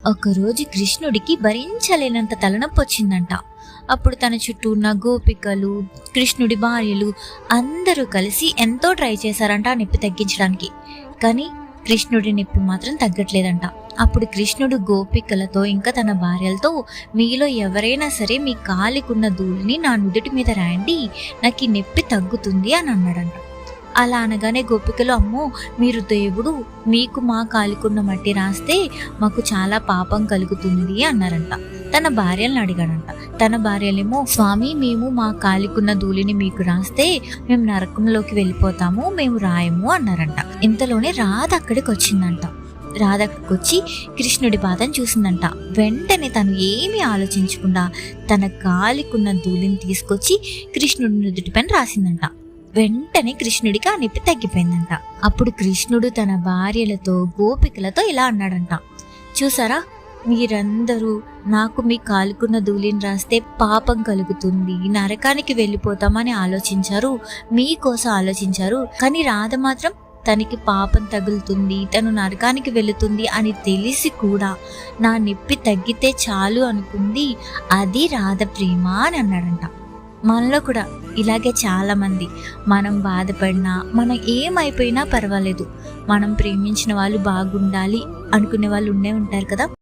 ఒకరోజు కృష్ణుడికి భరించలేనంత తలనొప్పి వచ్చిందంట. అప్పుడు తన చుట్టూ ఉన్న గోపికలు, కృష్ణుడి భార్యలు అందరూ కలిసి ఎంతో ట్రై చేశారంట ఆ నొప్పి తగ్గించడానికి. కానీ కృష్ణుడి నొప్పి మాత్రం తగ్గట్లేదంట. అప్పుడు కృష్ణుడు గోపికలతో ఇంకా తన భార్యలతో, మీలో ఎవరైనా సరే మీ కాలికున్న ధూళిని నా నుదుటి మీద రాయండి, నాకు ఈ నొప్పి తగ్గుతుంది అని అన్నాడంట. అలా అనగానే గోపికలు, అమ్మో మీరు దేవుడు, మీకు మా కాలికున్న మట్టి రాస్తే మాకు చాలా పాపం కలుగుతుంది అన్నారంట. తన భార్యలను అడిగాడంట. తన భార్యలేమో, స్వామి మేము మా కాలికున్న ధూళిని మీకు రాస్తే మేము నరకంలోకి వెళ్ళిపోతాము, మేము రాయము అన్నారంట. ఇంతలోనే రాధ అక్కడికి వచ్చిందంట. రాధ అక్కడికి వచ్చి కృష్ణుడి బాధను చూసిందంట. వెంటనే తను ఏమీ ఆలోచించకుండా తన కాలికున్న ధూళిని తీసుకొచ్చి కృష్ణుడి నుదుటి పైన రాసిందంట. వెంటనే కృష్ణుడికి ఆ నొప్పి తగ్గిపోయిందంట. అప్పుడు కృష్ణుడు తన భార్యలతో, గోపికలతో ఇలా అన్నాడంట, చూసారా, మీరందరూ నాకు మీ కాలుకున్న ధూళిని రాస్తే పాపం కలుగుతుంది, నరకానికి వెళ్ళిపోతామని ఆలోచించారు, మీకోసం ఆలోచించారు. కానీ రాధ మాత్రం తనకి పాపం తగులుతుంది, తను నరకానికి వెళుతుంది అని తెలిసి కూడా నా నొప్పి తగ్గితే చాలు అనుకుంది. అది రాధ ప్రేమ అని అన్నాడంట. మనలో కూడా ఇలాగే చాలా మంది, మనం బాధపడినా, మనం ఏమైపోయినా పర్వాలేదు, మనం ప్రేమించిన వాళ్ళు బాగుండాలి అనుకునే వాళ్ళు ఉండే ఉంటారు కదా.